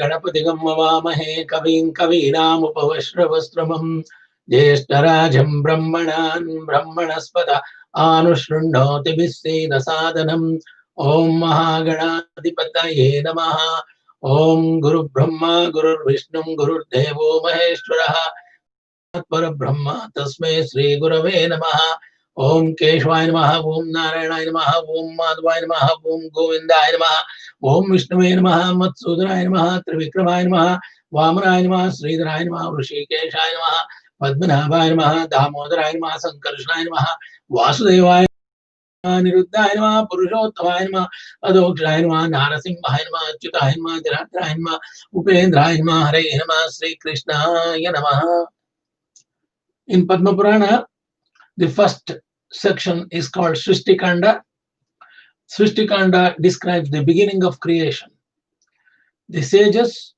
गणपतिगं मवामहे कविं कवीनामुपवश्रवस्त्रमं ज्येष्ठराजं ब्रह्मणान् ब्रह्मणस्पत आनुशृण्वोतिभिः सेदसादनम् ॐ महागणाधिपतये नमः। ॐ गुरुब्रह्मा गुरुर्विष्णुं गुरुर्देवो महेश्वरः परब्रह्म तस्मै श्रीगुरवे नमः। ओम केशवाय नमः, ओम नारायणाय नमः, ओम माधवाय नमः, ओम गोविंदाय नमः, ओम विष्णुवे नमः, मत्सूदनाय नमः, त्रिविक्रमाय नमः, वामनाय नमः, श्रीधराय नमः, ऋषिकेशाय नमः, पद्मनाभाय नमः, दामोदराय नमः, संकर्षणाय नमः, वासुदेवाय निरुद्धाय नमः, पुरुषोत्तमाय नमः, अधोक्षाय नमः, नारसिंहाय नमः, अच्युताय नमः, जनार्दनाय नमः, उपेन्द्राय नमः, हरे नमः, श्री कृष्णाय नमः। In Padma Purana, the first section is called SHRISTI KHANDA. SHRISTI KHANDA describes the beginning of creation. The sages,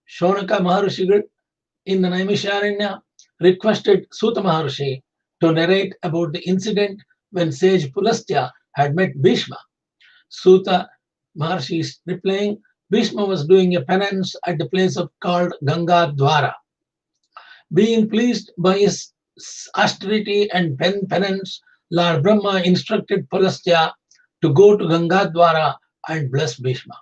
Shonaka Maharshi in the Naimisharanya, requested Suta Maharshi to narrate about the incident when sage Pulastya had met Bhishma. Suta Maharshi is replying, Bhishma was doing a penance at the place called Ganga Dwara. Being pleased by his austerity and penance, Lord Brahma instructed Pulastya to go to Ganga Dwara and bless Bhishma.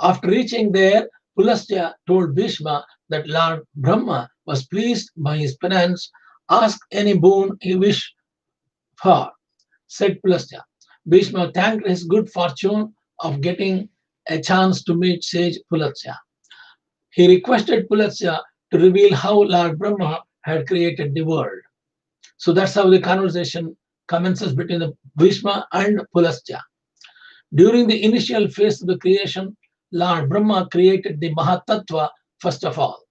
After reaching there, Pulastya told Bhishma that Lord Brahma was pleased by his penance. Ask any boon he wished for, said Pulastya. Bhishma thanked his good fortune of getting a chance to meet sage Pulastya. He requested Pulastya to reveal how Lord Brahma had created the world. So that's how the conversation commences between the Bhishma and Pulastya. During the initial phase of the creation, Lord Brahma created the Mahatattva first of all.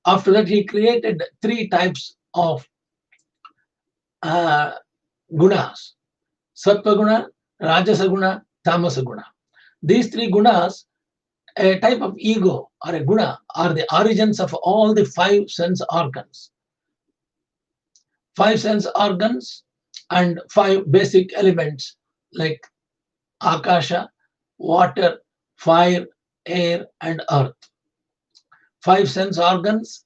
After that, he created three types of gunas: Sattva guna, Rajasa guna, Tamasa guna. These three gunas, a type of ego or a guna, are the origins of all the five sense organs. Five sense organs and five basic elements like Akasha, water, fire, air, and earth. Five sense organs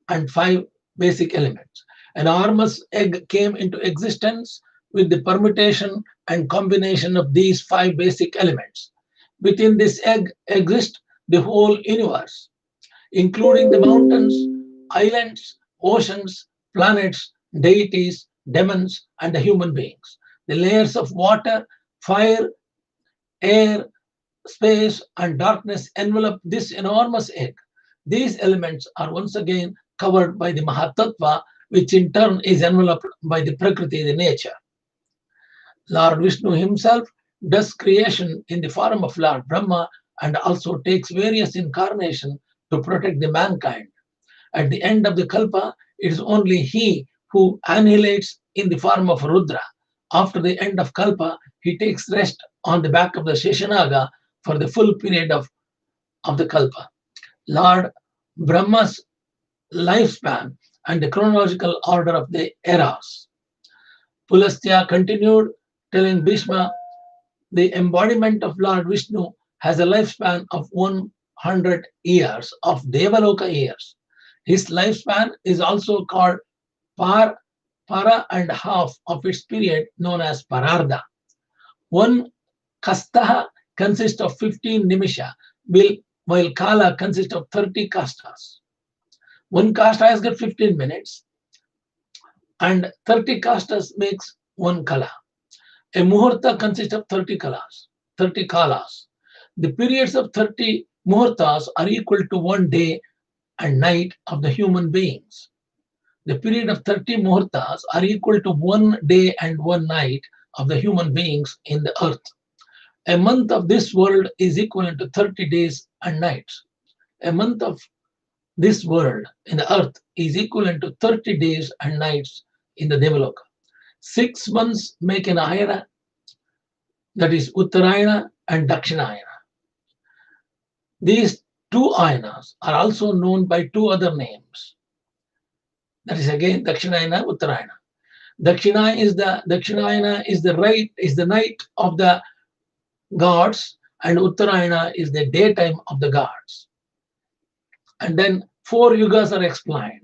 and five basic elements. An enormous egg came into existence with the permutation and combination of these five basic elements. Within this egg exists the whole universe, including the mountains, islands, oceans, planets, deities, demons, and the human beings. The layers of water, fire, air, space, and darkness envelop this enormous egg. These elements are once again covered by the Mahatattva, which in turn is enveloped by the Prakriti, the nature. Lord Vishnu himself does creation in the form of Lord Brahma and also takes various incarnations to protect the mankind. At the end of the Kalpa, it is only he who annihilates in the form of Rudra. After the end of Kalpa, he takes rest on the back of the Sheshanaga for the full period of the Kalpa. Lord Brahma's lifespan and the chronological order of the eras. Pulastya continued telling Bhishma, the embodiment of Lord Vishnu has a lifespan of 100 years, of Devaloka years. His lifespan is also called para and half of its period, known as Pararda. One Kastaha consists of 15 Nimisha, while Kala consists of 30 Kastas. One Kasta has got 15 minutes, and 30 Kastas makes one Kala. A Muhurta consists of 30 Kalas. The periods of 30 Muhurtas are equal to 1 day and night of the human beings. The period of 30 Muhurtas are equal to 1 day and 1 night of the human beings in the earth. A month of this world is equivalent to 30 days and nights. A month of this world in the earth is equivalent to 30 days and nights in the Devaloka. 6 months make an Ayana, that is Uttarayana and Dakshinayana. These two Ayanas are also known by two other names. That is again Dakshinayana, Uttarayana. Dakshinayana is the night of the gods, and Uttarayana is the daytime of the gods. And then 4 yugas are explained.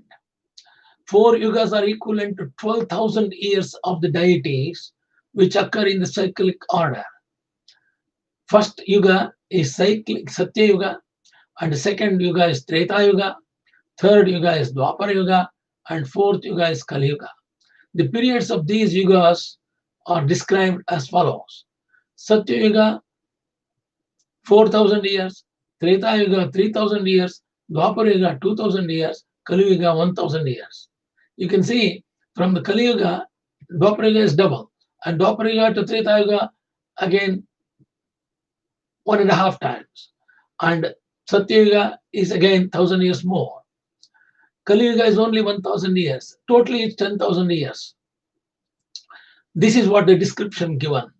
4 yugas are equivalent to 12,000 years of the deities which occur in the cyclic order. First yuga is cyclic Satya Yuga, and the second yuga is Treta Yuga, third yuga is Dwapara Yuga, and fourth yuga is Kali Yuga. The periods of these yugas are described as follows. Satya Yuga, 4,000 years, Treta Yuga, 3,000 years, Dwapara Yuga, 2,000 years, Kali Yuga, 1,000 years. You can see from the Kali Yuga, Dwapara Yuga is double, and Dwapara Yuga to Treta Yuga again 1.5 times, and Satya Yuga is again 1,000 years more. Kali Yuga is only 1,000 years. Totally, it's 10,000 years. This is what the description given,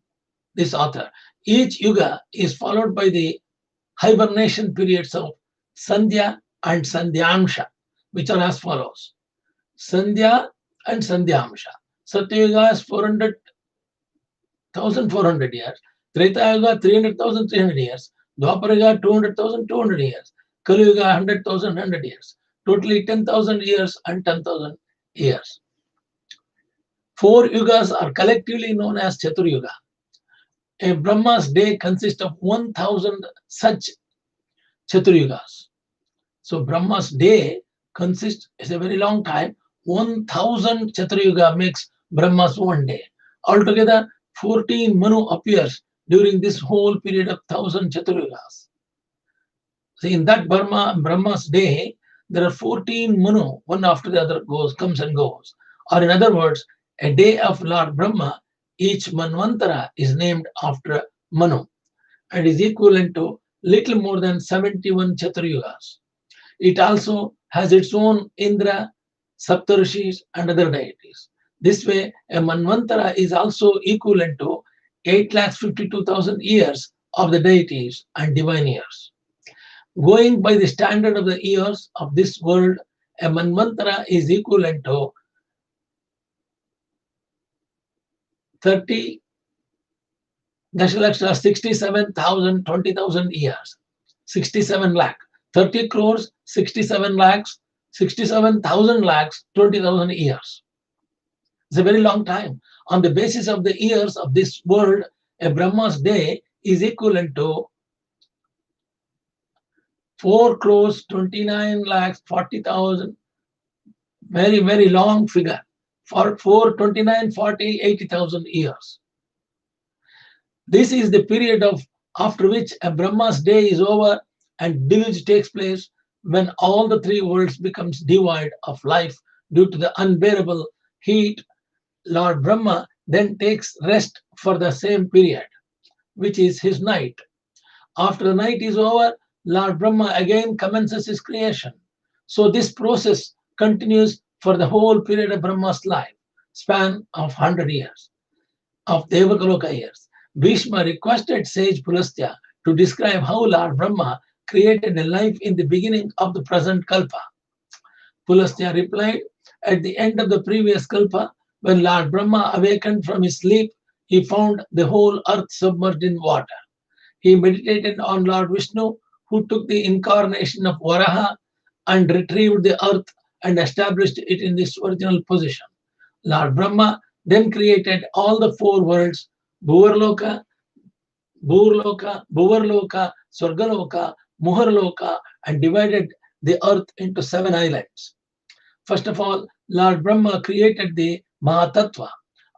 this author. Each yuga is followed by the hibernation periods of Sandhya and Sandhyamsha, which are as follows. Sandhya and Sandhyamsha. Satya Yuga is 400,400 years. Treta Yuga 300,300 years. Dwapara Yuga 200,200 years. Kali Yuga 100,100 years. Totally 10,000 years and 10,000 years. 4 yugas are collectively known as Chaturyuga. A Brahma's day consists of 1,000 such Chaturyugas. So Brahma's day consists, it's a very long time, 1,000 Chaturyuga makes Brahma's one day. Altogether, 14 Manu appears during this whole period of 1,000 Chaturyugas. So in that Brahma's day, there are 14 Manu, one after the other comes and goes. Or in other words, a day of Lord Brahma, each Manvantara is named after Manu and is equivalent to little more than 71 Chaturyugas. It also has its own Indra, Saptarshis, and other deities. This way, a Manvantara is also equivalent to 8,52,000 years of the deities and divine years. Going by the standard of the years of this world, a Manvantara is equivalent to 30 Dashalakshas, 67,000, 20,000 years. 67 lakh. 30 crores, 67 lakhs, 67,000 lakhs, 20,000 years. It's a very long time. On the basis of the years of this world, a Brahma's day is equivalent to 4 crores, 29 lakhs, 40,000. Very, very long figure. For 4, 29, 40, 80,000 years. This is the period after which a Brahma's day is over and deluge takes place, when all the 3 worlds becomes devoid of life due to the unbearable heat. Lord Brahma then takes rest for the same period, which is his night. After the night is over, Lord Brahma again commences his creation. So this process continues for the whole period of Brahma's life, span of 100 years, of Devakaloka years. Bhishma requested sage Pulastya to describe how Lord Brahma created a life in the beginning of the present Kalpa. Pulastya replied, at the end of the previous Kalpa, when Lord Brahma awakened from his sleep, he found the whole earth submerged in water. He meditated on Lord Vishnu, who took the incarnation of Varaha and retrieved the earth and established it in its original position. Lord Brahma then created all the 4 worlds, Bhuvarloka, Bhuvarloka, Swargaloka, Muharloka, and divided the earth into 7 islands. First of all, Lord Brahma created the Mahatattva.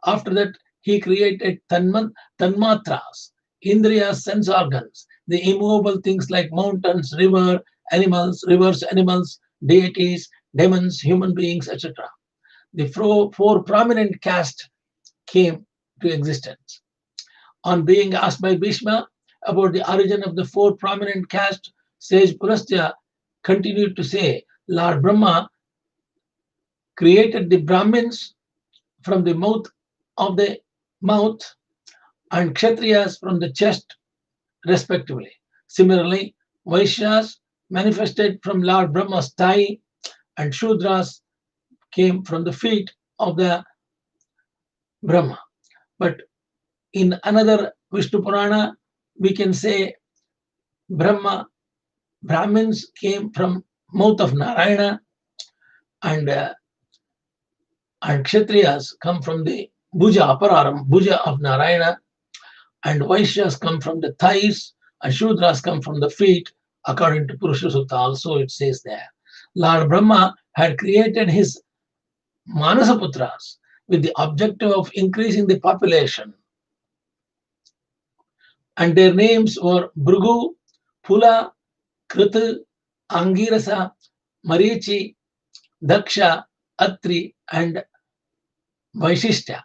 After that, he created Tanmatras, Indriyas, sense organs, the immovable things like mountains, rivers, animals, deities, demons, human beings, etc. The 4 prominent castes came to existence. On being asked by Bhishma about the origin of the 4 prominent castes, sage Pulastya continued to say, Lord Brahma created the Brahmins from the mouth and Kshatriyas from the chest, respectively. Similarly, Vaishyas manifested from Lord Brahma's thigh, and Shudras came from the feet of the Brahma. But in another Vishnu Purana, we can say Brahmins came from mouth of Narayana, and and Kshatriyas come from the Bhuja, Apararam, Bhuja of Narayana, and Vaishyas come from the thighs, and Shudras come from the feet, according to Purusha Sutta. Also, it says there. Lord Brahma had created his Manasaputras with the objective of increasing the population, and their names were Bhrigu, Pula, Krita, Angirasa, Marichi, Daksha, Atri, and Vaishishta.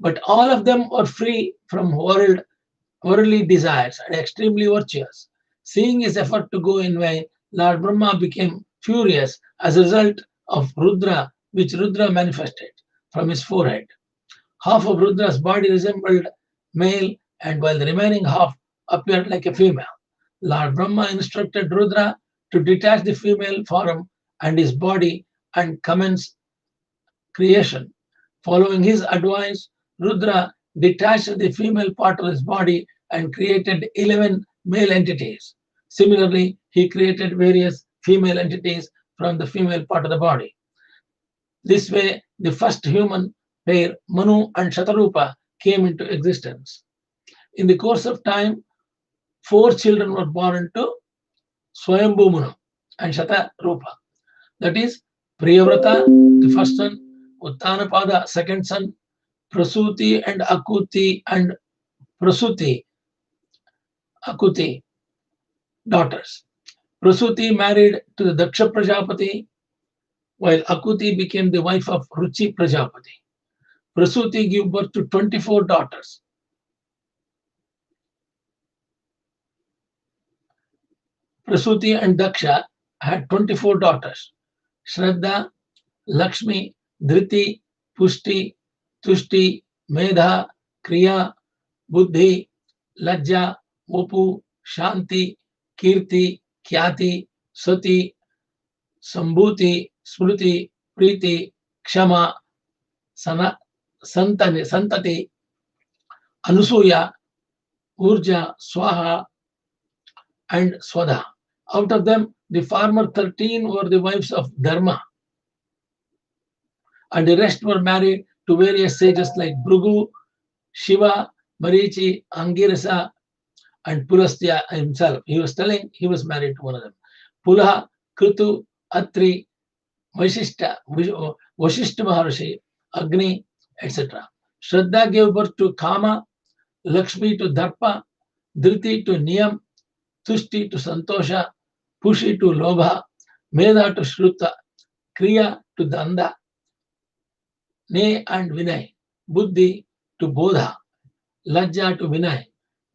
But all of them were free from worldly desires and extremely virtuous. Seeing his effort to go in vain, Lord Brahma became furious as a result of Rudra, which Rudra manifested from his forehead. Half of Rudra's body resembled male, and while the remaining half appeared like a female. Lord Brahma instructed Rudra to detach the female form and his body and commence creation. Following his advice, Rudra detached the female part of his body and created 11 male entities. Similarly, he created various female entities from the female part of the body. This way, the first human pair, Manu and Shatarupa, came into existence. In the course of time, 4 children were born to Swayambhu Manu and Shatarupa. That is, Priyavrata, the first son, Uttanapada, second son, Prasuti and Akuti, daughters. Prasuti married to the Daksha Prajapati, while Akuti became the wife of Ruchi Prajapati. Prasuti gave birth to 24 daughters. Prasuti and Daksha had 24 daughters. Shraddha, Lakshmi, Dhriti, Pushti, Tushti, Medha, Kriya, Buddhi, Lajja, Vapu, Shanti, Kirti, Khyati, Sati, Sambhuti, Smruti, Priti, Kshama, Santati, Anusuya, Urja, Swaha, and Swadha. Out of them, the former 13 were the wives of Dharma, and the rest were married to various sages like Bhrigu, Shiva, Marichi, Angirasa, and Pulastya himself. He was telling he was married to one of them. Pulaha, Kritu, Atri, Vashishta Maharshi, Agni, etc. Shraddha gave birth to Kama, Lakshmi to Darpa, Dhriti to Niyam, Tushti to Santosha, Pushi to Lobha, Medha to Shruta, Kriya to Danda, Ne and Vinay, Buddhi to Bodha, Lajja to Vinay,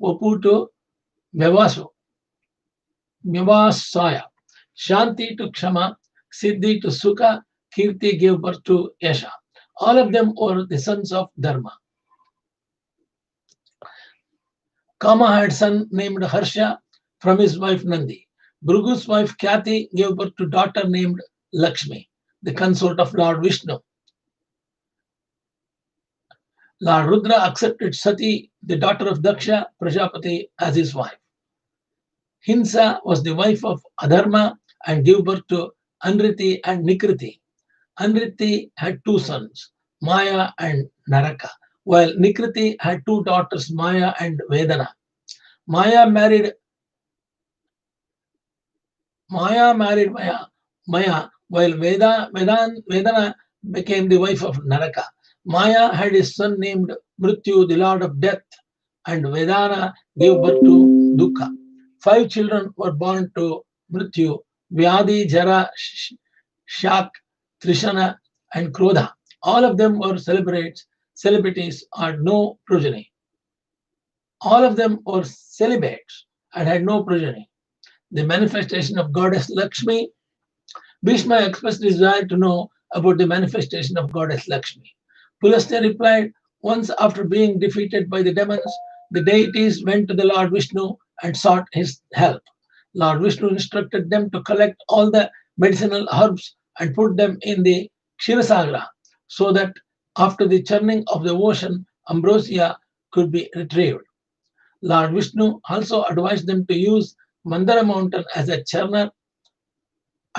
Vapu to Vyavasaya, Shanti to Kshama, Siddhi to Sukha, Kirti gave birth to Yasha. All of them were the sons of Dharma. Kama had son named Harsha from his wife Nandi. Bhrigu's wife Khyati gave birth to daughter named Lakshmi, the consort of Lord Vishnu. Lord Rudra accepted Sati, the daughter of Daksha Prajapati, as his wife. Hinsa was the wife of Adharma and gave birth to Anriti and Nikriti. Anriti had 2 sons, Maya and Naraka, while Nikriti had 2 daughters, Maya and Vedana. Maya married Maya, while Vedana became the wife of Naraka. Maya had his son named Mrityu, the lord of death, and Vedana gave birth to Dukkha. 5 children were born to Mrityu: Vyadi, Jara, Shak, Trishana, and Krodha. All of them were celebrities, had no progeny. All of them were celibates and had no progeny. The manifestation of goddess Lakshmi. Bhishma expressed his desire to know about the manifestation of goddess Lakshmi. Pulastya replied, once after being defeated by the demons, the deities went to the Lord Vishnu and sought his help. Lord Vishnu instructed them to collect all the medicinal herbs and put them in the Kshirosagra, so that after the churning of the ocean, ambrosia could be retrieved. Lord Vishnu also advised them to use Mandara mountain as a churner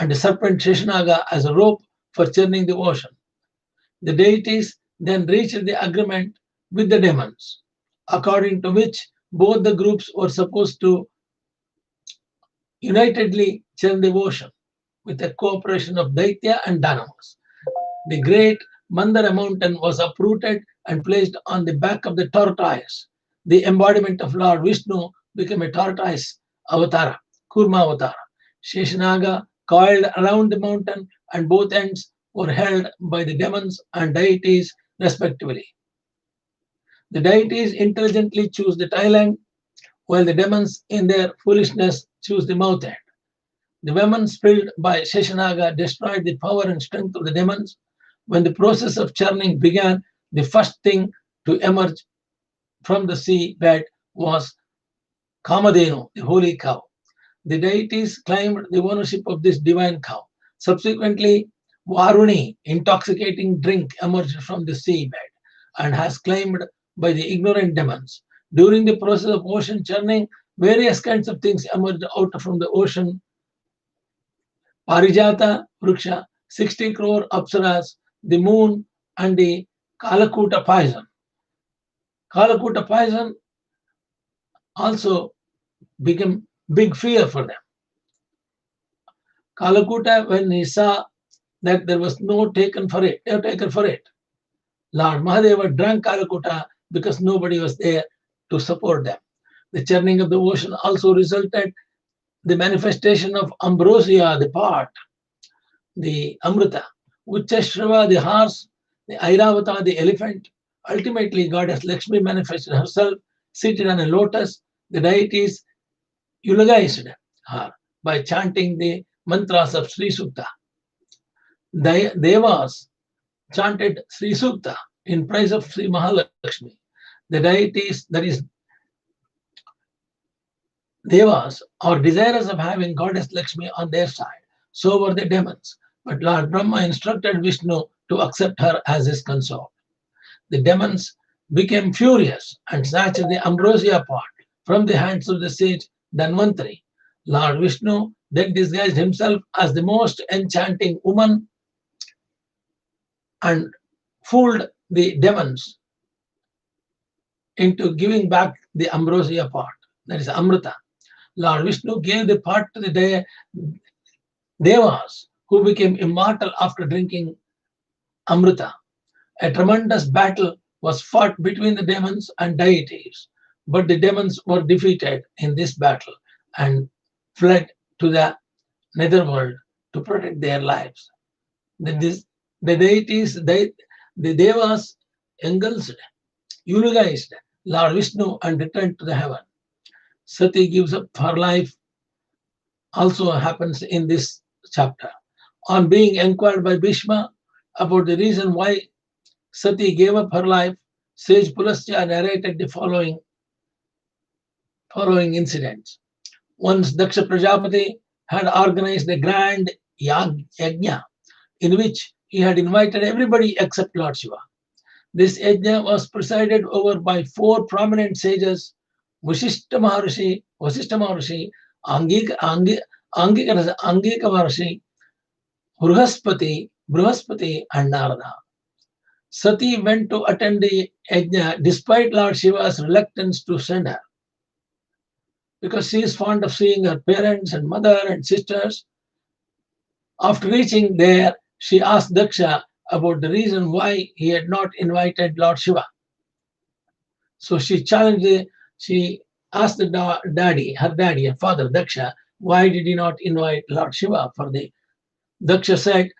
and the serpent Sheshanaga as a rope for churning the ocean. The deities then reached the agreement with the demons, according to which both the groups were supposed to unitedly churn the ocean with the cooperation of Daitya and Danavas. The great Mandara mountain was uprooted and placed on the back of the tortoise. The embodiment of Lord Vishnu became a tortoise avatara, Kurma avatara. Sheshanaga coiled around the mountain, and both ends were held by the demons and deities respectively. The deities intelligently choose the tail end, while the demons, in their foolishness, choose the mouth end. The venom spilled by Sheshanaga destroyed the power and strength of the demons. When the process of churning began, the first thing to emerge from the sea bed was Kamadhenu, the holy cow. The deities claimed the ownership of this divine cow. Subsequently, Varuni, intoxicating drink, emerged from the sea bed and has claimed by the ignorant demons. During the process of ocean churning, various kinds of things emerged out from the ocean. Parijata Vriksha, 60 crore apsaras, the moon, and the Kalakuta poison. Kalakuta poison also became big fear for them. Kalakuta, when he saw that there was no taken for it, Lord Mahadeva drank Kalakuta because nobody was there to support them. The churning of the ocean also resulted the manifestation of ambrosia, the pot, the amrita, Uchashrava, the horse, the Airavata, the elephant. Ultimately, goddess Lakshmi manifested herself seated on a lotus. The deities eulogized her by chanting the mantras of Sri Sukta. Devas chanted Sri Sukta in praise of Sri Mahalakshmi. The deities, that is, Devas, are desirous of having goddess Lakshmi on their side. So were the demons. But Lord Brahma instructed Vishnu to accept her as his consort. The demons became furious and snatched the ambrosia pot from the hands of the sage Dhanvantari. Lord Vishnu then disguised himself as the most enchanting woman and fooled the demons into giving back the ambrosia pot, that is Amrita. Lord Vishnu gave the pot to the Devas, who became immortal after drinking Amrita. A tremendous battle was fought between the demons and deities, but the demons were defeated in this battle and fled to the netherworld to protect their lives. The deities, the Devas engulfed, eulogized Lord Vishnu and returned to the heaven. Sati gives up her life also happens in this chapter. On being inquired by Bhishma about the reason why Sati gave up her life, sage Pulasya narrated the following incidents. Once Daksha Prajapati had organized a grand yajna in which he had invited everybody except Lord Shiva. This yajna was presided over by 4 prominent sages, Vasishta Maharishi, Angika Maharishi, Bruhaspati, and Narada. Sati went to attend the yajna despite Lord Shiva's reluctance to send her, because she is fond of seeing her parents and mother and sisters. After reaching there, she asked Daksha about the reason why he had not invited Lord Shiva. So she asked her daddy, her father Daksha, why did he not invite Lord Shiva for the? Daksha said,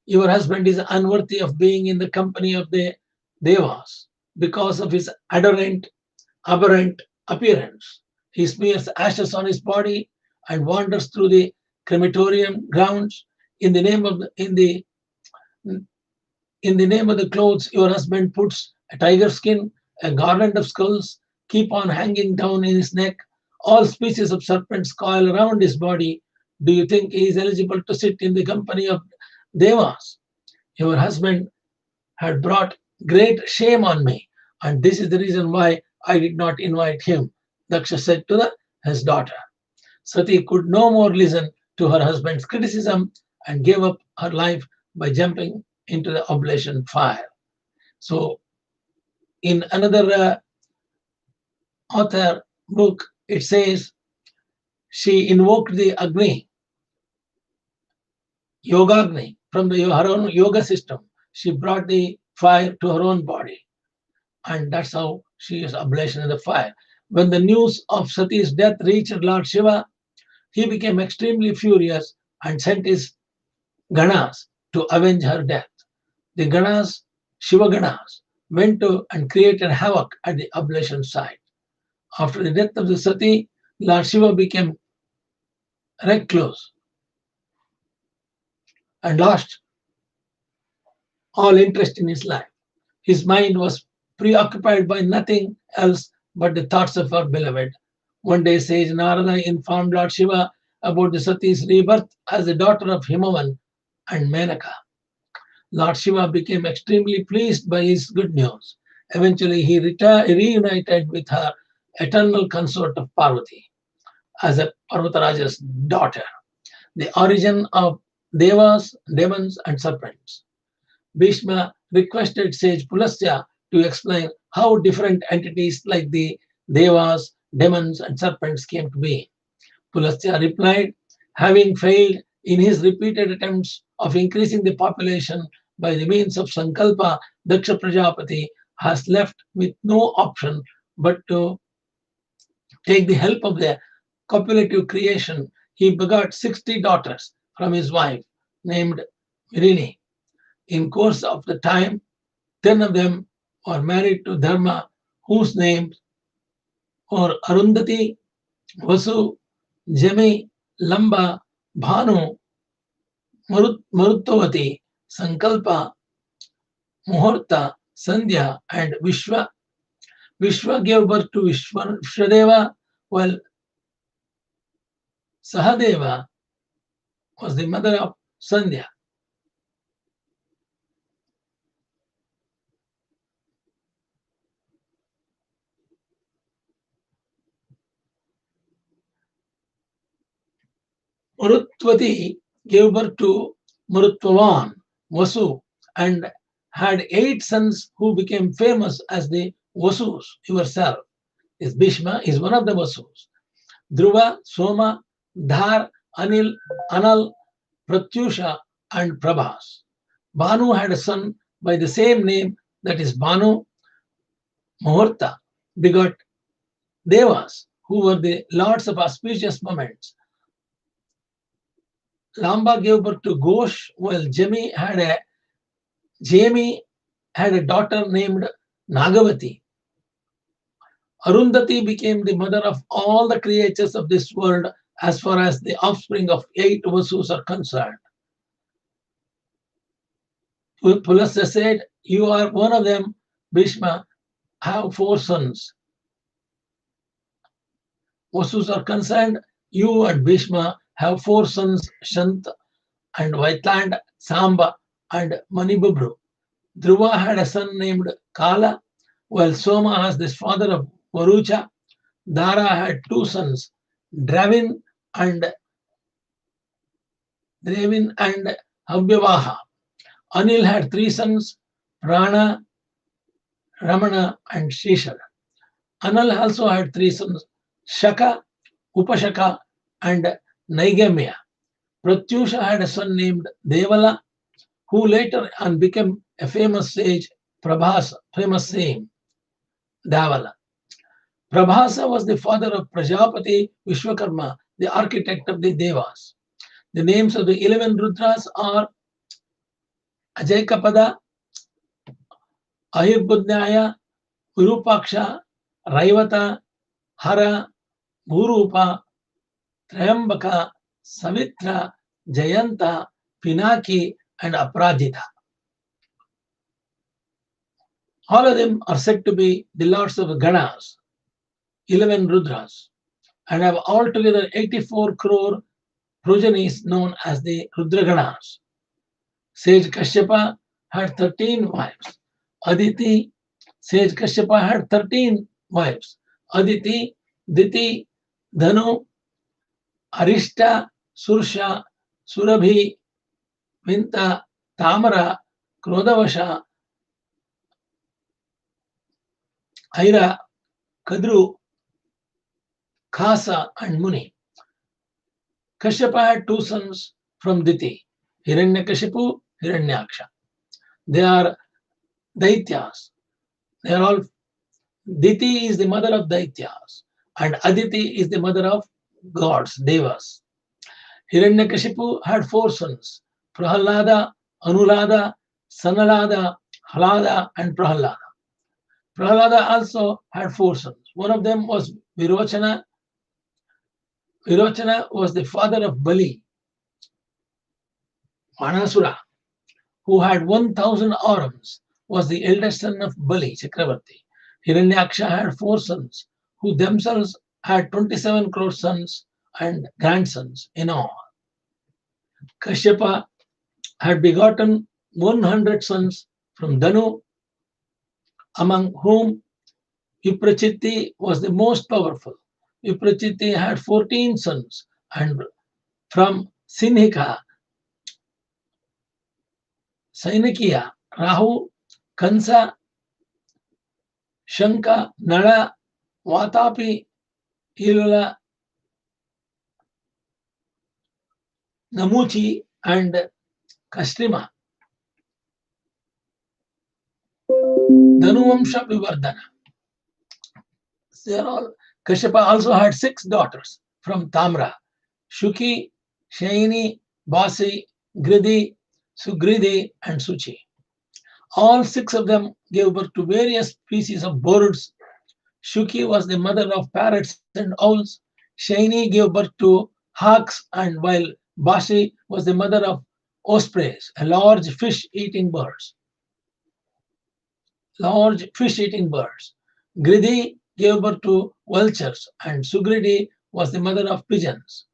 your husband is unworthy of being in the company of the Devas because of his aberrant appearance. He smears ashes on his body and wanders through the crematorium grounds in the name of the clothes your husband puts a tiger skin, a garland of skulls keep on hanging down in his neck. All species of serpents coil around his body. Do you think he is eligible to sit in the company of Devas? Your husband had brought great shame on me, and this is the reason why I did not invite him, Daksha said to his daughter. Sati could no more listen to her husband's criticism and gave up her life by jumping into the oblation fire. So, in another author book, it says she invoked the Agni, Yogagni, from her own yoga system. She brought the fire to her own body, and that's how she is oblation in the fire. When the news of Sati's death reached Lord Shiva, he became extremely furious and sent his Ganas to avenge her death. The Ganas, Shiva Ganas, went to and created havoc at the oblation site. After the death of the Sati, Lord Shiva became recluse and lost all interest in his life. His mind was preoccupied by nothing else but the thoughts of her beloved. One day, sage Narada informed Lord Shiva about the Sati's rebirth as the daughter of Himavan and Menaka. Lord Shiva became extremely pleased by his good news. Eventually, he reunited with her eternal consort of Parvati as a Parvataraja's daughter. The origin of devas, demons, and serpents. Bhishma requested sage Pulasya to explain how different entities like the devas, demons, and serpents came to be. Pulasya replied, having failed in his repeated attempts of increasing the population by the means of Sankalpa, Daksha Prajapati has left with no option but to take the help of the copulative creation. He begot 60 daughters from his wife named Virini. In course of the time, 10 of them were married to Dharma, whose names were Arundhati, Vasu, Jami, Lamba, Bhanu, Maruttavati, Sankalpa, Muhurta, Sandhya, and Vishwa. Vishwa gave birth to Vishwadeva, while Sahadeva was the mother of Sandhya. Marutvati gave birth to Marutvavan, Vasu, and had 8 sons who became famous as the Vasus yourself. Is Bhishma is one of the Vasus. Dhruva, Soma, Dhar, Anil, Anal, Pratyusha, and Prabhas. Bhanu had a son by the same name, that is Bhanu. Muhurta begot Devas, who were the lords of auspicious moments. Lamba gave birth to Ghosh, while Jami had a daughter named Nagavati. Arundhati became the mother of all the creatures of this world as far as the offspring of 8 Vasus are concerned. Pulasya said, you are one of them, Bhishma, have 4 sons. Vasus are concerned, you and Bhishma have 4 sons, Shanta and Vaitland, Samba and Manibubru. Dhruva had a son named Kala, while Soma has this father of Varucha. Dara had 2 sons, Dravin and Havyavaha. Anil had 3 sons, Prana, Ramana, and Shishara. Anal also had 3 sons, Shaka, Upashaka, and Naigamya. Pratyusha had a son named Devala, who later on became a famous sage, Prabhasa, famous saying, Davala. Prabhasa was the father of Prajapati Vishwakarma, the architect of the Devas. The names of the 11 Rudras are Ajaikapada, Ayurbudnyaya, Virupaksha, Raivata, Hara, Bhurupa, Trayambaka, Savitra, Jayanta, Pinaki, and Aprajita. All of them are said to be the lords of Ganas, 11 Rudras, and have altogether 84 crore progenies known as the Rudraganas. Sage Kashyapa had 13 wives. Sage Kashyapa had 13 wives. Aditi, Diti, Dhanu, Arishta, Sursha, Surabhi, Vinta, Tamara, Krodavasha, Aira, Kadru, Khasa, and Muni. Kashyapa had two sons from Diti, Hiranyakashipu, Hiranyaksha. They are Daityas. They are all Diti is the mother of Daityas, and Aditi is the mother of gods, Devas. Hiranyakashipu had four sons Prahalada, Anulada, Sanalada, Halada, and Prahalada. Prahalada also had four sons. One of them was Virochana. Virochana was the father of Bali, Manasura, who had 1,000 arms, was the eldest son of Bali, Chakravarti. Hiranyaksha had four sons, who themselves had 27 crore sons and grandsons in all. Kashyapa had begotten 100 sons from Danu, among whom Viprachitti was the most powerful. Viprachitti had 14 sons, and from Sinhika, Sainakiya, Rahu, Kansa, Shanka, Nala, Vatapi, Ilula, Namuchi, and Kastima. Dhanuvamsha Vivardhana. They are all. Kashyapa also had 6 daughters from Tamra: Shuki, Shaini, Basi, Gridi, Sugridi, and Suchi. All 6 of them gave birth to various species of birds. Shuki was the mother of parrots and owls. Shaini gave birth to hawks, and while Basi was the mother of ospreys, a large fish-eating birds. Gridi gave birth to vultures, and Sugridi was the mother of pigeons.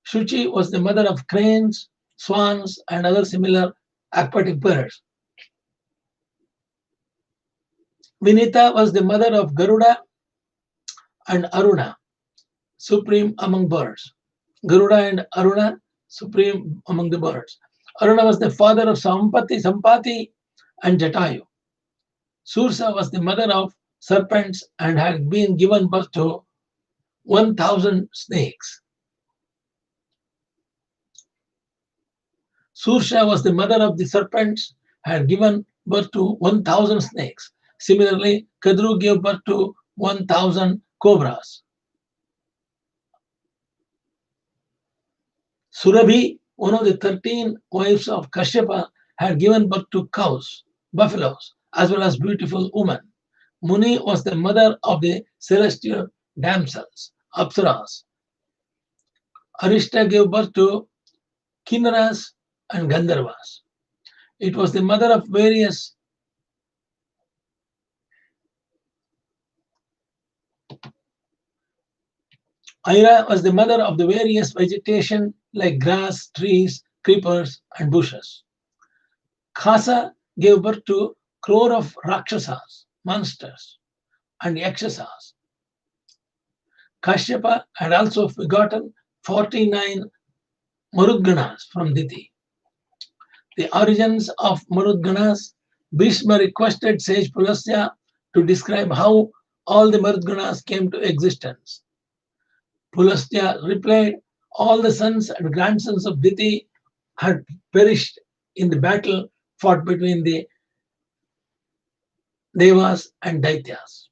Shuchi was the mother of cranes, swans, and other similar aquatic birds. Vinita was the mother of Garuda and Aruna, supreme among birds. Garuda and Aruna, supreme among the birds. Aruna was the father of Sampati, and Jatayu. Sursa was the mother of serpents and had been given birth to 1,000 snakes. Sursha was the mother of the serpents, had given birth to 1,000 snakes. Similarly, Kadru gave birth to 1,000 cobras. Surabhi, one of the 13 wives of Kashyapa, had given birth to cows, buffaloes, as well as beautiful women. Muni was the mother of the celestial damsels, Apsaras. Arishta gave birth to Kinnaras and Gandharvas. It was the mother of various Aira was the mother of the various vegetation like grass, trees, creepers, and bushes. Khasa gave birth to crore of Rakshasas, monsters, and Yakshasas. Kashyapa had also begotten 49 Marudganas from Diti. The origins of Marudganas, Bhishma requested sage Pulasya to describe how all the Marudganas came to existence. Pulasya replied, all the sons and grandsons of Diti had perished in the battle fought between the Devas and Daityas.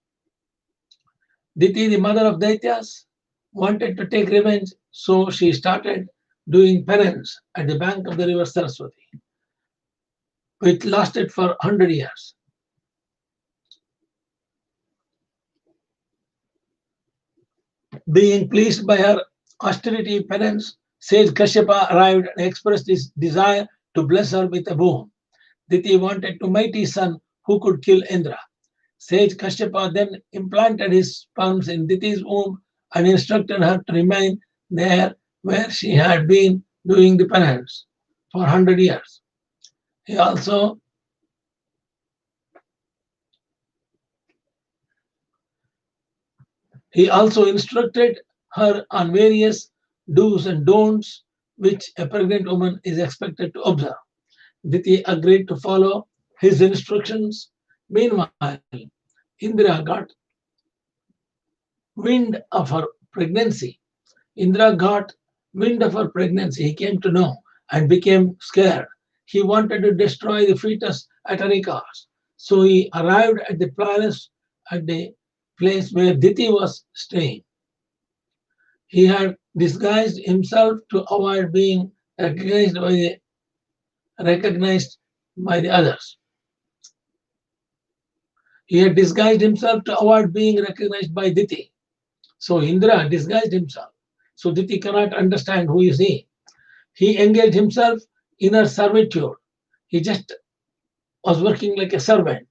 Diti, the mother of Daityas, wanted to take revenge, so she started doing penance at the bank of the river Saraswati, which lasted for 100 years. Being pleased by her austerity penance, sage Kashyapa arrived and expressed his desire to bless her with a boon. Diti wanted a mighty son who could kill Indra. Sage Kashyapa then implanted his sperms in Diti's womb and instructed her to remain there where she had been doing the penance for 100 years. He also instructed her on various do's and don'ts which a pregnant woman is expected to observe. Diti agreed to follow his instructions. Meanwhile, Indra got wind of her pregnancy. Indra got wind of her pregnancy. He came to know and became scared. He wanted to destroy the fetus at any cost. So he arrived at the palace at the place where Diti was staying. He had disguised himself to avoid being recognized by the others. He had disguised himself to avoid being recognized by Diti. So Indra disguised himself. So Diti cannot understand who is he. He engaged himself in her servitude. He just was working like a servant,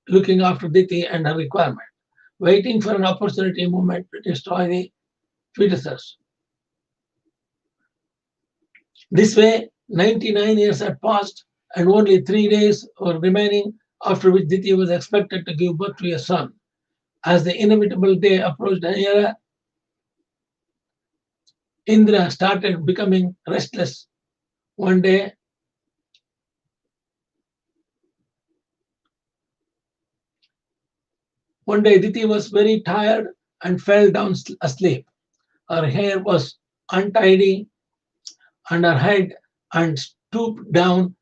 looking after Diti and her requirement, waiting for an opportunity moment to destroy the fetuses. This way, 99 years had passed and only 3 days were remaining, after which Diti was expected to give birth to a son. As the inevitable day approached nearer, Indra started becoming restless. One day, Diti was very tired and fell down asleep. Her hair was untidy on her head and stooped down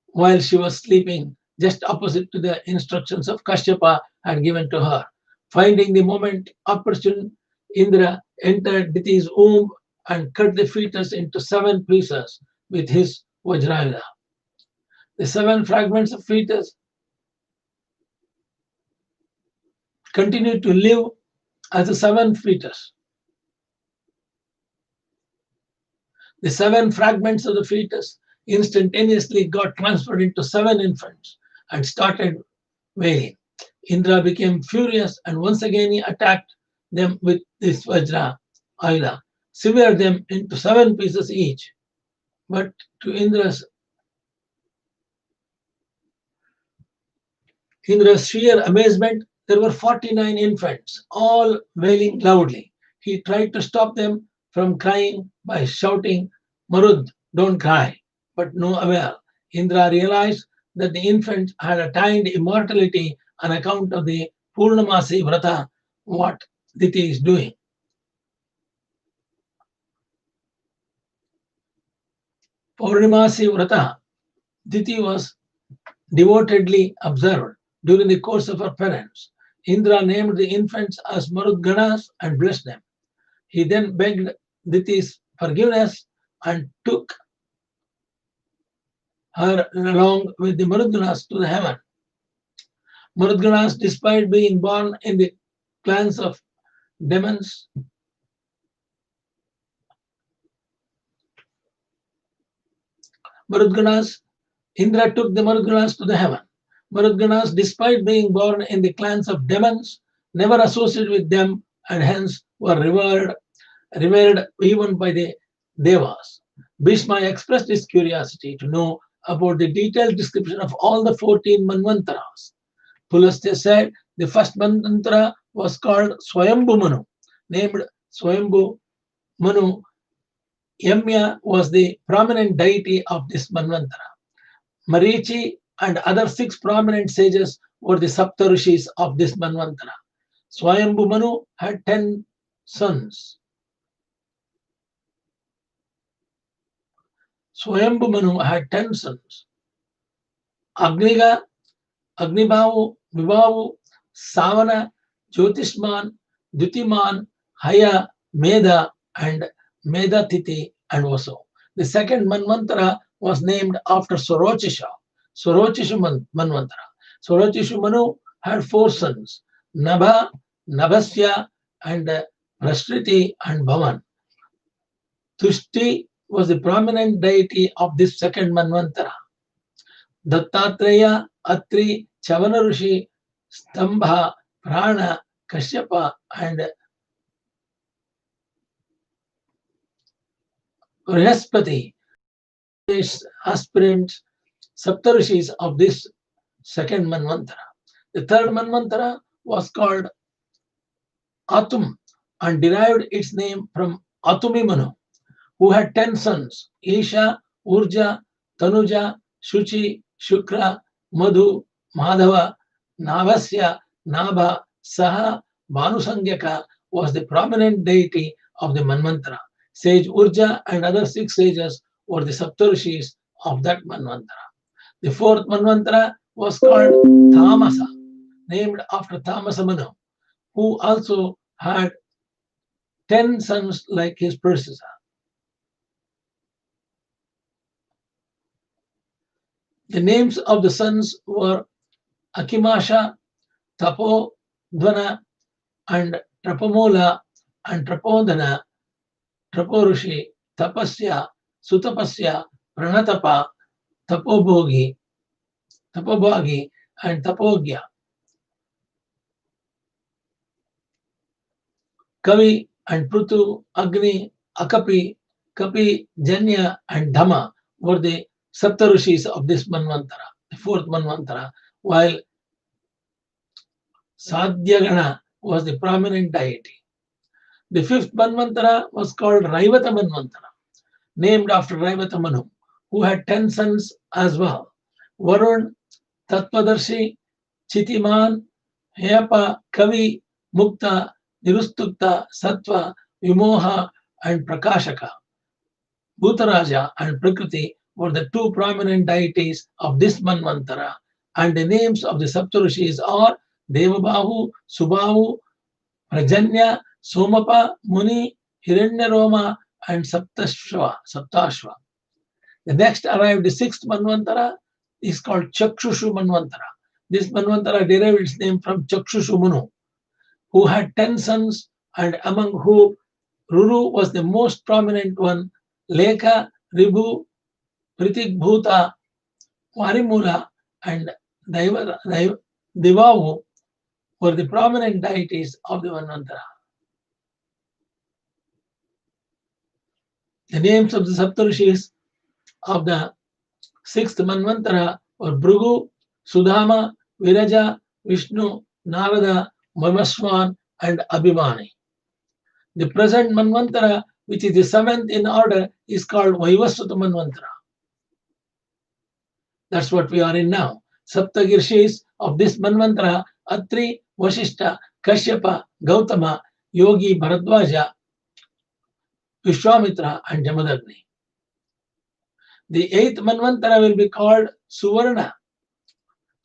while she was sleeping, just opposite to the instructions of Kashyapa had given to her. Finding the moment opportune, Indra entered Diti's womb and cut the fetus into 7 pieces with his Vajrayuda. The 7 fragments of fetus continued to live as the 7 fetus. The 7 fragments of the fetus instantaneously got transferred into 7 infants and started wailing. Indra became furious and once again he attacked them with this Vajra Ayuda, severed them into 7 pieces each. But to Indra's sheer amazement, there were 49 infants, all wailing loudly. He tried to stop them from crying by shouting, Marud, don't cry. But no avail. Indra realized that the infants had attained immortality on account of the Purnamasi Vrata, what Diti is doing. Purnamasi Vrata, Diti was devotedly observed during the course of her penance. Indra named the infants as Marudganas and blessed them. He then begged Diti's forgiveness and took her along with the Marudganas to the heaven. Marudganas, despite being born in the clans of demons, Indra took the Marudganas to the heaven. Marudganas, despite being born in the clans of demons, never associated with them and hence were revered even by the Devas. Bhishma expressed his curiosity to know about the detailed description of all the 14 Manvantaras. Pulastya said the first Manvantara was called Swayambhu Manu, named Swayambhu Manu. Yamya was the prominent deity of this Manvantara. Marichi and other 6 prominent sages were the Saptarishis of this Manvantara. Swayambhu Manu had 10 sons. Swayambhu Manu had 10 sons. Agniga, Agnibahu, Vibhavu, Savana, Jyotishman, Dutiman, Haya, Meda, and Medatiti and Vaso. The second Manvantara was named after Sorochisha Manvantara. Sorochishu Manu had 4 sons, Nabha, Nabhasya, and Prashriti and Bhavan. Tushti was the prominent deity of this second Manvantara. Dattatreya, Atri, Chavana Rishi, Stambha, Prana, Kashyapa, and Brihaspati, aspirants, Saptarishis of this second Manvantara. The third Manvantara was called Atum and derived its name from Atumi Manu, who had 10 sons, Isha, Urja, Tanuja, Shuchi, Shukra, Madhu, Madhava, Navasya, Nabha, Saha, Bhanusangyaka was the prominent deity of the Manvantara. Sage Urja and other 6 sages were the Saptarshis of that Manvantara. The 4th Manvantara was called Tamasa, named after Tamasa Manu, who also had 10 sons like his predecessor. The names of the sons were Akimasha, Tapo, Dvana, and Trapamola, and Trapodana, Traporushi, Tapasya, Sutapasya, Pranatapa, Tapobhogi, and Tapogya. Kavi and Prutu, Agni, Akapi, Kapi, Janya, and Dhamma were the Saptarishis of this Manvantara, the 4th Manvantara, while Sadhyagana was the prominent deity. The 5th Manvantara was called Raivata Manvantara, named after Raivata Manu, who had 10 sons as well. Varun, Tattvadarshi, Chitiman, Heyapa, Kavi, Mukta, Nirustukta, Sattva, Vimoha, and Prakashaka. Bhutaraja and Prakriti were the 2 prominent deities of this Manvantara, and the names of the Saptarishis are Devabahu, Subhahu, Prajanya, Somapa, Muni, Hiranyaroma, and Saptashva. The next arrived, the 6th Manvantara, is called Chakshushu Manvantara. This Manvantara derived its name from Chakshushu Manu, who had 10 sons, and among whom Ruru was the most prominent one. Lekha, Ribhu, Pritigbhuta, Varimula, and Divavu were the prominent deities of the Manvantara. The names of the Saptarishis of the 6th Manvantara were Bhrigu, Sudama, Viraja, Vishnu, Narada, Mamaswan, and Abhimani. The present Manvantara, which is the 7th in order, is called Vaivasvata Manvantara. That's what we are in now. Saptagirshis of this Manvantara, Atri, Vashishta, Kashyapa, Gautama, Yogi, Bharadwaja, Vishwamitra, and Jamadagni. The 8th Manvantara will be called Savaranya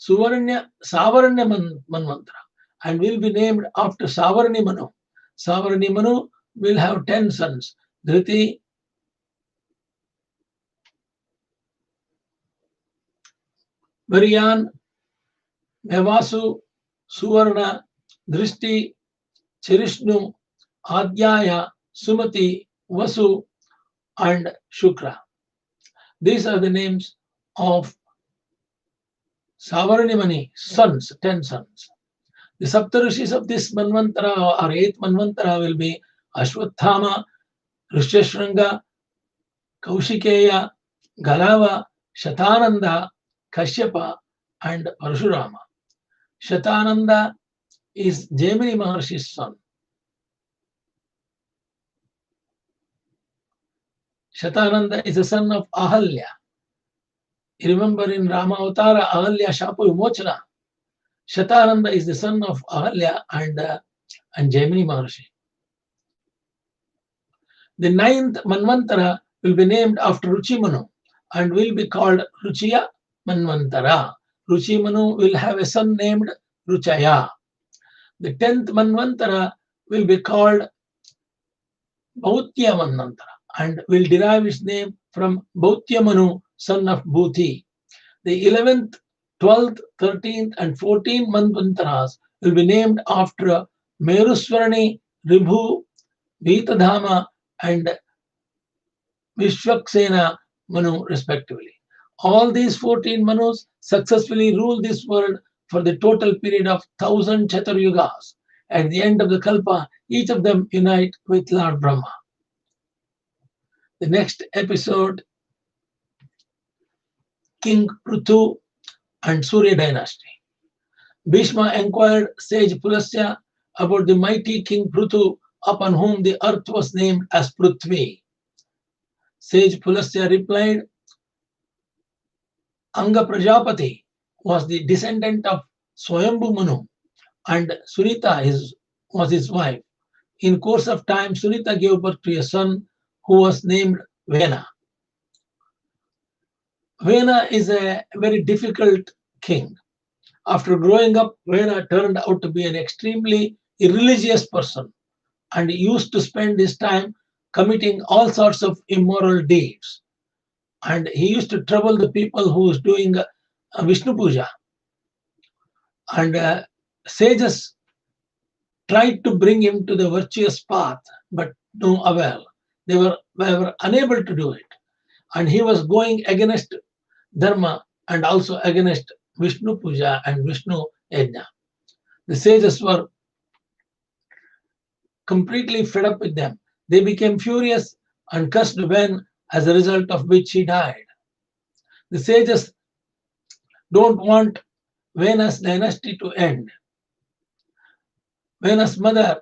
Manvantara, and will be named after Savarani Manu. Savarani Manu will have 10 sons, Dhriti, Varyan, Mevasu, Suvarna, Drishti, Chirishnu, Adhyaya, Sumati, Vasu, and Shukra. These are the names of Savaranimani, sons, 10 sons. The Saptarishis of this Manvantara or 8th Manvantara will be Ashwathama, Rishyashranga, Kaushikeya, Galava, Shatananda, Kashyapa, and Parashurama. Shatananda is Jaimini Maharshi's son. Shatananda is the son of Ahalya. You remember in Rama Avatara, Ahalya Shapu Vimochana. Shatananda is the son of Ahalya and Jaimini Maharshi. The 9th Manvantara will be named after Ruchimanu and will be called Ruchiya Manvantara. Ruchimanu will have a son named Ruchaya. The 10th Manvantara will be called Bhautya Manvantara and will derive its name from Bhautya Manu, son of Bhuti. The 11th, 12th, 13th, and 14th Manvantaras will be named after Meruswarani, Ribhu, Vitadhama, and Vishwaksena Manu, respectively. All these 14 Manus successfully ruled this world for the total period of 1000 Chaturyugas. At the end of the Kalpa, each of them unite with Lord Brahma. The next episode, King Prithu and Surya dynasty. Bhishma inquired sage Pulasya about the mighty King Prithu upon whom the earth was named as Prithvi. Sage Pulasya replied, Anga Prajapati was the descendant of Swayambhu Manu, and Sunita was his wife. In course of time, Sunita gave birth to a son who was named Vena. Vena is a very difficult king. After growing up, Vena turned out to be an extremely irreligious person and used to spend his time committing all sorts of immoral deeds. And he used to trouble the people who was doing Vishnu Puja. And sages tried to bring him to the virtuous path, but no avail. They were unable to do it. And he was going against Dharma and also against Vishnu Puja and Vishnu Yajna. The sages were completely fed up with them. They became furious and cursed Ven, as a result of which he died. The sages don't want Vena's dynasty to end. Vena's mother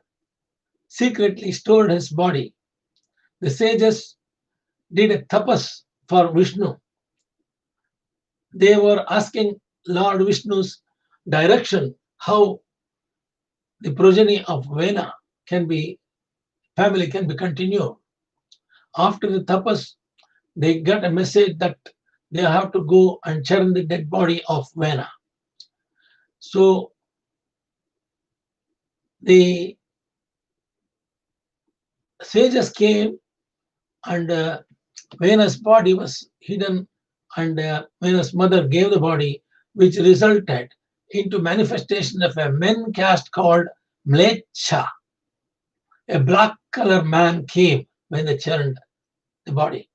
secretly stored his body. The sages did a tapas for Vishnu. They were asking Lord Vishnu's direction how the progeny of Vena family can be continued. After the tapas, they got a message that they have to go and churn the dead body of Vena. So the sages came, and Vena's body was hidden, and Vena's mother gave the body, which resulted into manifestation of a men caste called Mlecha. A black color man came when they churned the body.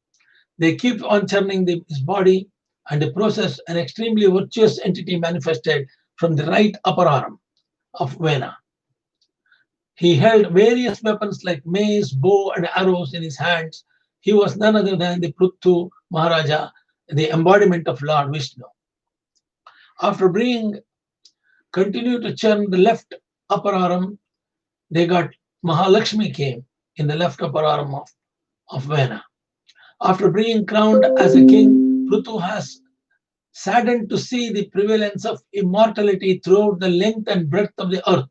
They keep on churning his body, and the process, an extremely virtuous entity manifested from the right upper arm of Vena. He held various weapons like mace, bow, and arrows in his hands. He was none other than the Pruthu Maharaja, the embodiment of Lord Vishnu. After continued to churn the left upper arm, they got Mahalakshmi came in the left upper arm of Vena. After being crowned as a king, Pruthu has saddened to see the prevalence of immortality throughout the length and breadth of the earth.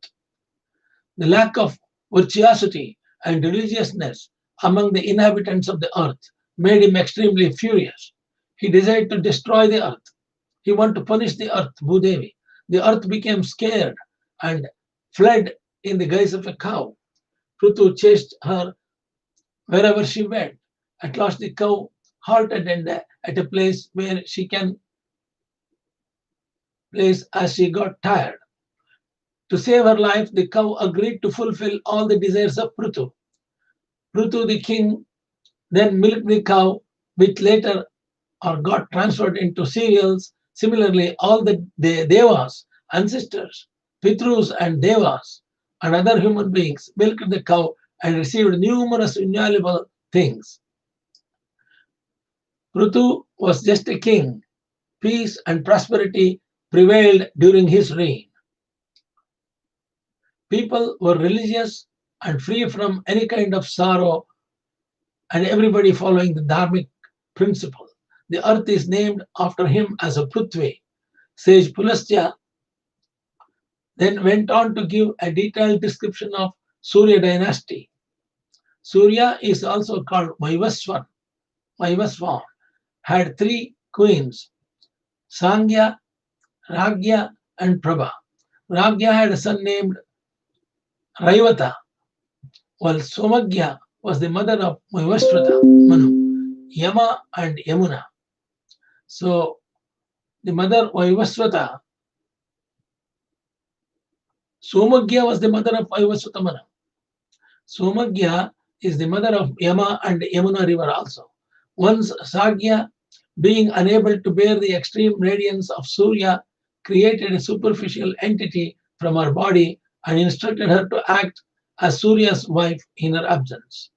The lack of virtuosity and religiousness among the inhabitants of the earth made him extremely furious. He decided to destroy the earth. He wanted to punish the earth, Bhudevi. The earth became scared and fled in the guise of a cow. Pruthu chased her wherever she went. At last the cow halted at a place where she can place as she got tired. To save her life, the cow agreed to fulfill all the desires of Pruthu. Pruthu, the king, then milked the cow, which later got transferred into cereals. Similarly, all the devas, ancestors, pitrus and devas, and other human beings milked the cow and received numerous invaluable things. Pruthu was just a king. Peace and prosperity prevailed during his reign. People were religious and free from any kind of sorrow, and everybody following the dharmic principle. The earth is named after him as a Prithvi. Sage Pulastya then went on to give a detailed description of Surya dynasty. Surya is also called Vaivaswan. Vaivaswan had 3 queens, Sangya, Ragya, and Prabha. Ragya had a son named Raivata, while Somagya was the mother of Vaivaswata, Manu, Yama, and Yamuna. So the mother Vaivaswata, Somagya was the mother of Vaivaswata Manu. Somagya is the mother of Yama and Yamuna river also. Once Sagya, being unable to bear the extreme radiance of Surya, created a superficial entity from her body and instructed her to act as Surya's wife in her absence.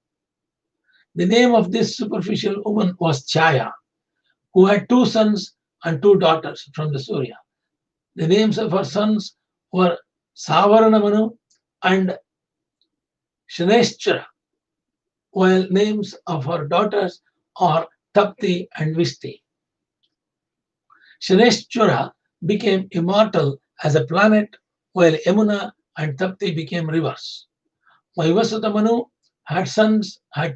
The name of this superficial woman was Chaya, who had 2 sons and 2 daughters from the Surya. The names of her sons were Savarana Manu and Shrestha, while names of her daughters are Tapti and Vishti. Shrestha became immortal as a planet, while Yamuna and Tapti became rivers. Vaivasvatamanu had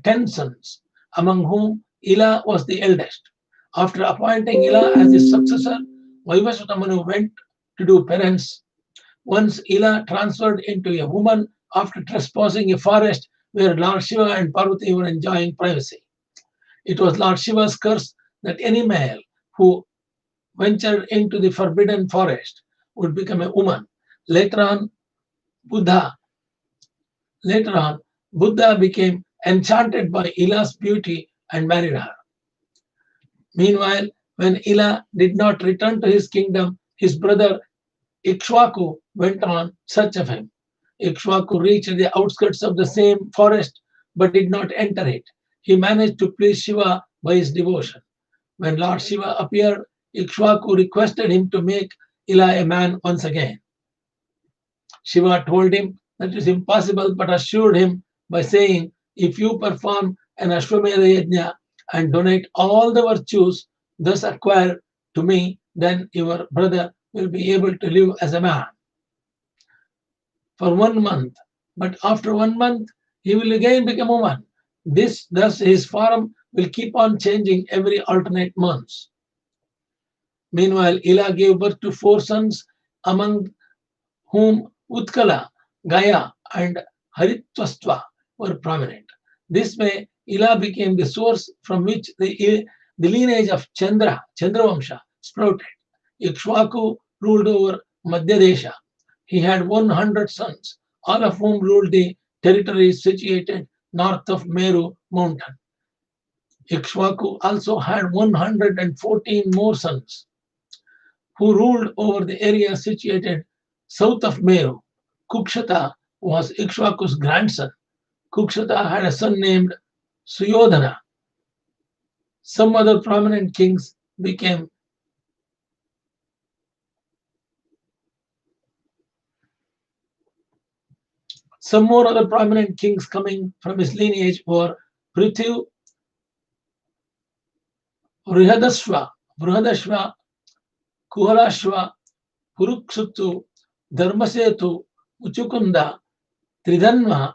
10 sons, among whom Ila was the eldest. After appointing Ila as his successor, Vaivasvatamanu went to do penance. Once Ila transferred into a woman after trespassing a forest where Lord Shiva and Parvati were enjoying privacy. It was Lord Shiva's curse that any male who ventured into the forbidden forest would become a woman. Later on, Buddha Later on, Buddha became enchanted by Ila's beauty and married her. Meanwhile, when Ila did not return to his kingdom, his brother Ikshwaku went on search of him. Ikshwaku reached the outskirts of the same forest but did not enter it. He managed to please Shiva by his devotion. When Lord Shiva appeared, Ikshwaku requested him to make Ila a man once again. Shiva told him that is impossible but assured him by saying, if you perform an Ashwamedha Yajna and donate all the virtues thus acquired to me, then your brother will be able to live as a man for 1 month. But after 1 month, he will again become a woman. Thus his form will keep on changing every alternate months. Meanwhile, Ila gave birth to 4 sons, among whom Utkala, Gaya, and Haritvastva were prominent. This way, Ila became the source from which the lineage of Chandravamsha, sprouted. Ikshwaku ruled over Madhyadesha. He had 100 sons, all of whom ruled the territories situated north of Meru mountain. Ikshwaku also had 114 more sons, who ruled over the area situated south of Meru. Kukshata was Ikshwaku's grandson. Kukshata had a son named Suyodhana. Some other prominent kings became Some more other prominent kings coming from his lineage were Prithu, Brihadashva, Kuhalashva, Purukshutu, Dharmasetu, Uchukunda, Tridhanva,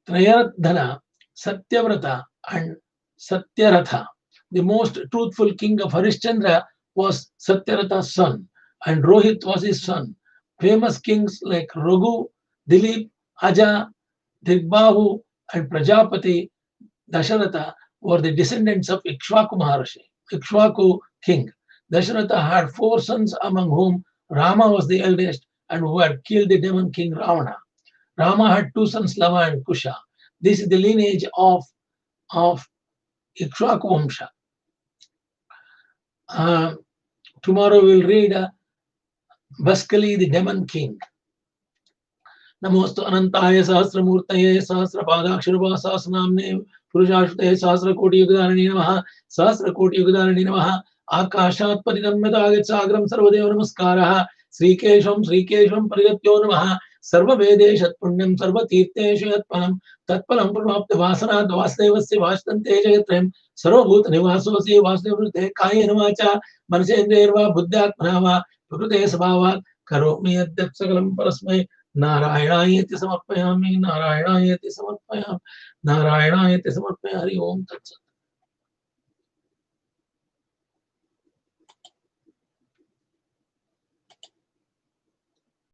Trayardhana, Satyavrata, and Satyaratha. The most truthful king of Harishchandra was Satyaratha's son, and Rohit was his son. Famous kings like Raghu, Dilip, Aja, Dirbahu, and Prajapati Dasharatha were the descendants of Ikshwaku Maharishi, Ikshwaku king. Dasharatha had 4 sons, among whom Rama was the eldest and who had killed the demon king Ravana. Rama had 2 sons, Lava and Kusha. This is the lineage of Ikshwaku Vamsha. Tomorrow we'll read Baskali, the demon king. नमोस्तु अनंताय सहस्रमूर्तये सहस्रपादाक्षरवा सहस्रनाम्ने पुरुषाश्रुते सहस्रकोटियुगधारिणे नमः सहस्रकोटियुगधारिणे नमः आकाशात् परिगम्यतागच्छाग्रं सर्वदेव नमस्कारः श्रीकेशं परिगत्यो नमः सर्ववेदेशत्पुण्यं सर्वतीर्थेषु यत्फलं तत्फलं प्रमाप्त वासनाद् वासुदेवस्य वासन्ते जगत्रयं सर्वभूतनिवासोऽसि वासुदेवते कायेन वाचा मनसेन्द्रियैर्वा बुद्ध्यात्मना वा प्रकृते स्वभावात् करोमि यद्यत् सकलं परस्मै नारायणायेति समर्पयामि हरि ओम तत्सत्।